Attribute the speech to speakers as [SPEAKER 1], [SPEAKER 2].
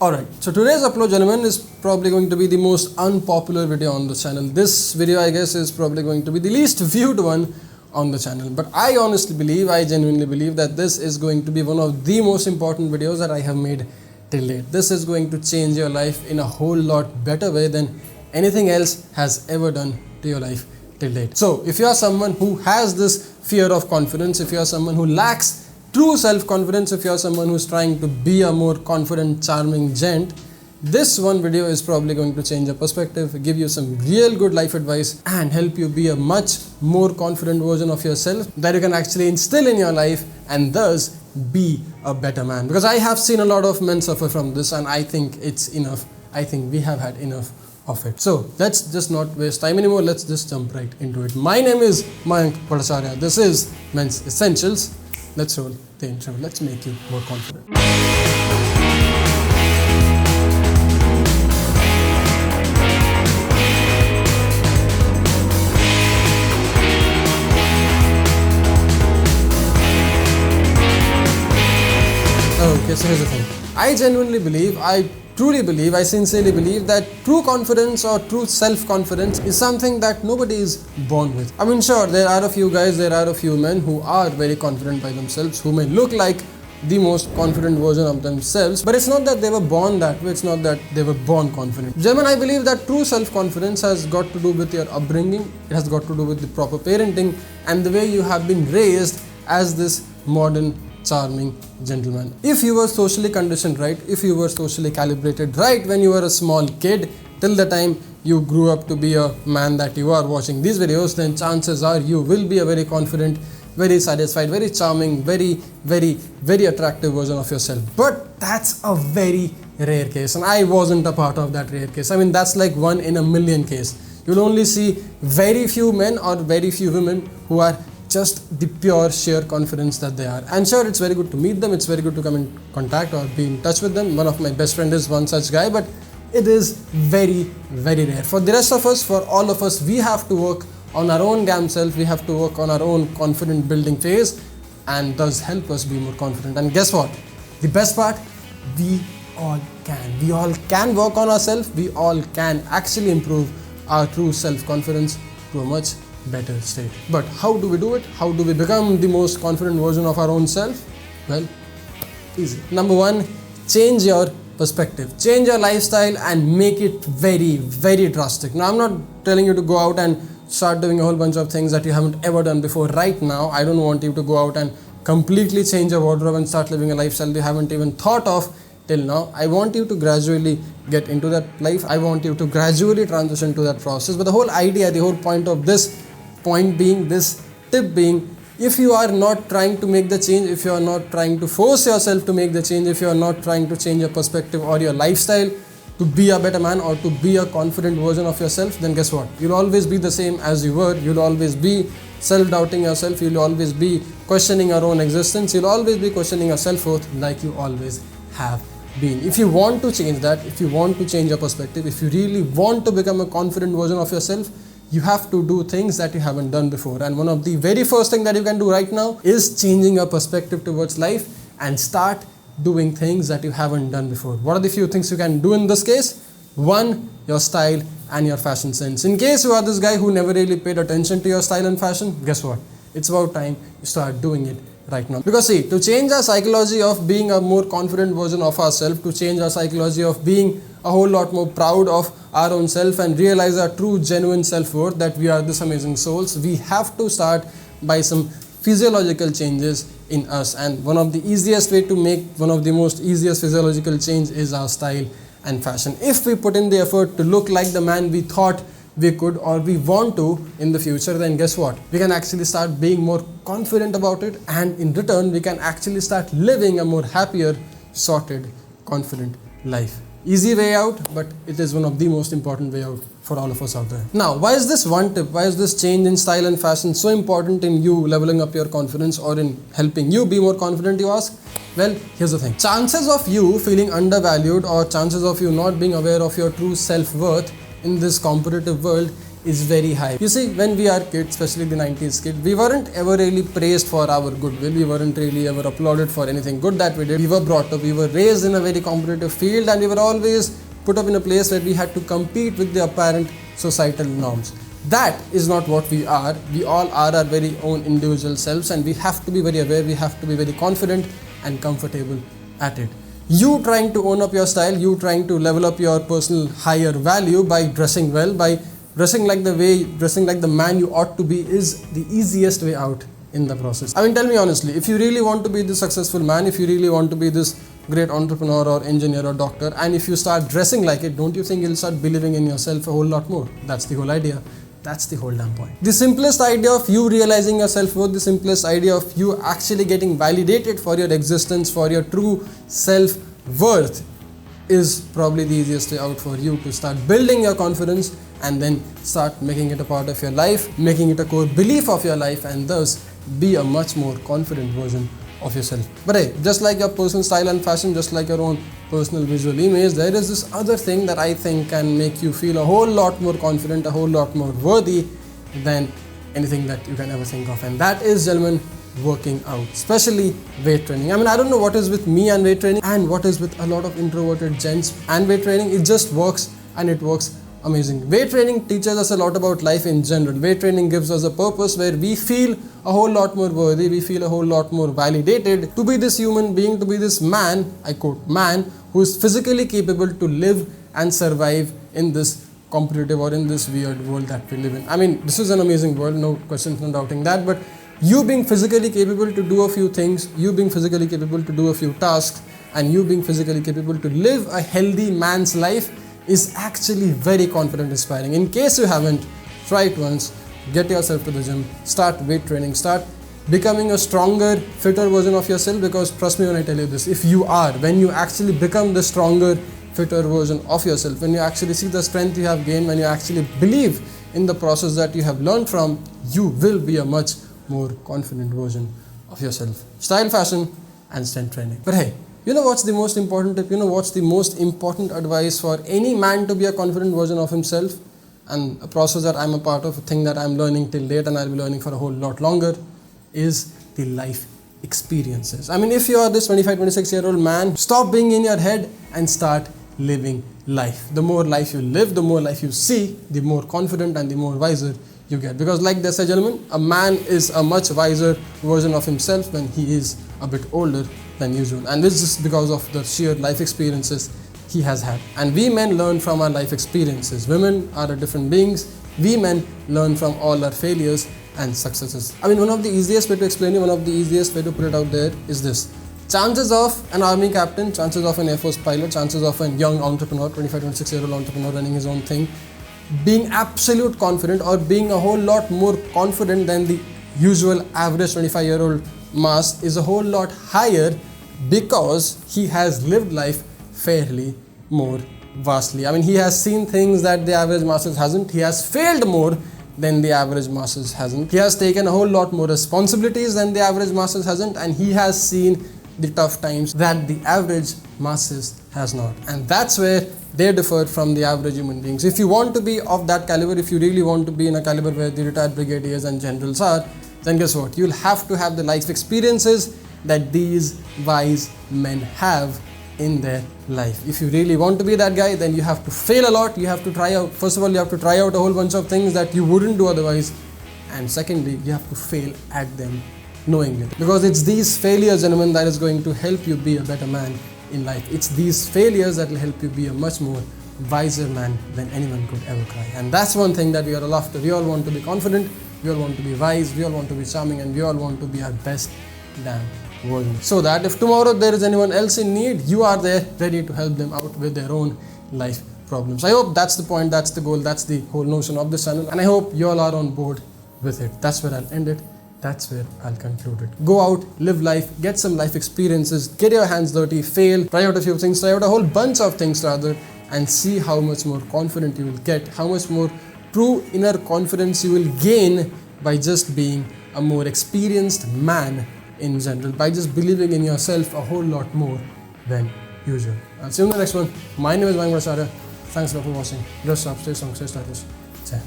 [SPEAKER 1] Alright, so today's upload, gentlemen, is probably going to be the most unpopular video on the channel. This video, I guess, is probably going to be the least viewed one on the channel. But I honestly believe, I genuinely believe that this is going to be one of the most important videos that I have made till date. This is going to change your life in a whole lot better way than anything else has ever done to your life till date. So, if you are someone who has this fear of confidence, if you are someone who lacks true self-confidence, if you are someone who's trying to be a more confident, charming gent, this one video is probably going to change your perspective, give you some real good life advice and help you be a much more confident version of yourself that you can actually instill in your life and thus be a better man. Because I have seen a lot of men suffer from this and I think it's enough. I think we have had enough of it. So let's just not waste time anymore. Let's just jump right into it. My name is Mayank Bhattacharya. This is Men's Essentials. Let's roll the intro. Let's make you more confident. Okay, so here's the thing. I genuinely believe, I truly believe, I sincerely believe that true confidence or true self-confidence is something that nobody is born with. I mean, sure, there are a few guys, there are a few men who are very confident by themselves, who may look like the most confident version of themselves, but it's not that they were born that way, it's not that they were born confident. Gentlemen, I believe that true self-confidence has got to do with your upbringing, it has got to do with the proper parenting and the way you have been raised as this modern charming gentleman. If you were socially conditioned right, if you were socially calibrated right when you were a small kid, till the time you grew up to be a man that you are watching these videos, then chances are you will be a very confident, very satisfied, very charming, very attractive version of yourself. But that's a very rare case and I wasn't a part of that rare case. I mean, that's like 1 in a million case. You'll only see very few men or very few women who are just the pure sheer confidence that they are. And sure, it's very good to meet them, it's very good to come in contact or be in touch with them. One of my best friends is one such guy, but it is very rare. For the rest of us, for all of us, we have to work on our own damn self, we have to work on our own confident building phase and thus help us be more confident. And guess what? The best part, we all can. We all can work on ourselves, we all can actually improve our true self-confidence to a much better state. But how do we do it? How do we become the most confident version of our own self? Well, easy. Number 1, change your perspective. Change your lifestyle and make it very drastic. Now, I'm not telling you to go out and start doing a whole bunch of things that you haven't ever done before right now. I don't want you to go out and completely change your wardrobe and start living a lifestyle you haven't even thought of till now. I want you to gradually get into that life. I want you to gradually transition to that process. But the whole idea, the whole point of this point being, this tip being, if you are not trying to make the change, if you are not trying to force yourself to make the change, if you are not trying to change your perspective or your lifestyle to be a better man or to be a confident version of yourself, then guess what? You'll always be the same as you were. You'll always be self-doubting yourself. You'll always be questioning your own existence. You'll always be questioning your self-worth like you always have been. If you want to change that, if you want to change your perspective, if you really want to become a confident version of yourself, you have to do things that you haven't done before. And one of the very first things that you can do right now is changing your perspective towards life and start doing things that you haven't done before. What are the few things you can do in this case? 1, your style and your fashion sense. In case you are this guy who never really paid attention to your style and fashion, guess what? It's about time you start doing it right now. Because see, to change our psychology of being a more confident version of ourselves, to change our psychology of being a whole lot more proud of our own self and realize our true genuine self-worth, that we are this amazing souls, we have to start by some physiological changes in us. And one of the easiest way to make one of the most easiest physiological change is our style and fashion. If we put in the effort to look like the man we thought we could or we want to in the future, then guess what? We can actually start being more confident about it, and in return we can actually start living a more happier, sorted, confident life. Easy way out, but it is one of the most important way out for all of us out there. Now, why is this one tip, why is this change in style and fashion so important in you leveling up your confidence or in helping you be more confident, you ask? Well, here's the thing. Chances of you feeling undervalued or chances of you not being aware of your true self-worth in this competitive world is very high. You see, when we are kids, especially the 90s kid, we weren't ever really praised for our goodwill. We weren't really ever applauded for anything good that we did. We were brought up, we were raised in a very competitive field, and we were always put up in a place where we had to compete with the apparent societal norms. That is not what we are. We all are our very own individual selves, and we have to be very aware, we have to be very confident and comfortable at it. You trying to own up your style, you trying to level up your personal higher value by dressing well, by dressing like the man you ought to be, is the easiest way out in the process. I mean, tell me honestly, if you really want to be this successful man, if you really want to be this great entrepreneur or engineer or doctor, and if you start dressing like it, don't you think you'll start believing in yourself a whole lot more? That's the whole idea. That's the whole damn point. The simplest idea of you realizing your self-worth, the simplest idea of you actually getting validated for your existence, for your true self-worth, is probably the easiest way out for you to start building your confidence and then start making it a part of your life, making it a core belief of your life, and thus be a much more confident version of yourself. But hey, just like your personal style and fashion, just like your own personal visual image, there is this other thing that I think can make you feel a whole lot more confident, a whole lot more worthy than anything that you can ever think of. And that is, gentlemen, working out, especially weight training. I mean, I don't know what is with me and weight training and what is with a lot of introverted gents and weight training. It just works, and it works amazing. Weight training teaches us a lot about life in general. Weight training gives us a purpose where we feel a whole lot more worthy, we feel a whole lot more validated to be this human being, to be this man, I quote, man, who is physically capable to live and survive in this competitive or in this weird world that we live in. I mean, this is an amazing world, no question, no doubting that, but you being physically capable to do a few things, you being physically capable to do a few tasks, and you being physically capable to live a healthy man's life is actually very confident inspiring. In case you haven't, try it once, get yourself to the gym, start weight training, start becoming a stronger, fitter version of yourself, because trust me when I tell you this, if you are, when you actually become the stronger, fitter version of yourself, when you actually see the strength you have gained, when you actually believe in the process that you have learned from, you will be a much more confident version of yourself. Style, fashion, and strength training. But hey, you know what's the most important tip? You know what's the most important advice for any man to be a confident version of himself? And a process that I'm a part of, a thing that I'm learning till date and I'll be learning for a whole lot longer, is the life experiences. I mean, if you are this 25, 26-year-old man, stop being in your head and start living life. The more life you live, the more life you see, the more confident and the more wiser you get. Because like they say, gentlemen, a man is a much wiser version of himself when he is a bit older than usual. And this is because of the sheer life experiences he has had. And we men learn from our life experiences. Women are different beings. We men learn from all our failures and successes. I mean, one of the easiest way to explain it, one of the easiest way to put it out there is this. Chances of an army captain, chances of an Air Force pilot, chances of a young entrepreneur, 25, 26-year-old entrepreneur running his own thing, being absolute confident or being a whole lot more confident than the usual average 25-year-old mass is a whole lot higher because he has lived life fairly more vastly. I mean, he has seen things that the average masses hasn't. He has failed more than the average masses hasn't. He has taken a whole lot more responsibilities than the average masses hasn't, and he has seen the tough times that the average masses has not. And that's where they differ from the average human beings. If you want to be of that caliber, if you really want to be in a caliber where the retired brigadiers and generals are, then guess what? You'll have to have the life experiences that these wise men have in their life. If you really want to be that guy, then you have to fail a lot. You have to try out, first of all, you have to try out a whole bunch of things that you wouldn't do otherwise. And secondly, you have to fail at them knowingly. Because it's these failures, gentlemen, that is going to help you be a better man in life. It's these failures that will help you be a much more wiser man than anyone could ever try. And that's one thing that we are all after. We all want to be confident, we all want to be wise, we all want to be charming, and we all want to be our best damn version. So that if tomorrow there is anyone else in need, you are there ready to help them out with their own life problems. I hope that's the point, that's the goal, that's the whole notion of this channel, and I hope you all are on board with it. That's where I'll end it. That's where I'll conclude it. Go out, live life, get some life experiences, get your hands dirty, fail, try out a few things, try out a whole bunch of things rather, and see how much more confident you will get, how much more true inner confidence you will gain by just being a more experienced man in general, by just believing in yourself a whole lot more than usual. I'll see you in the next one. My name is Mayank. Thanks a lot for watching. Dress up, stay strong, stay stylish. Ciao.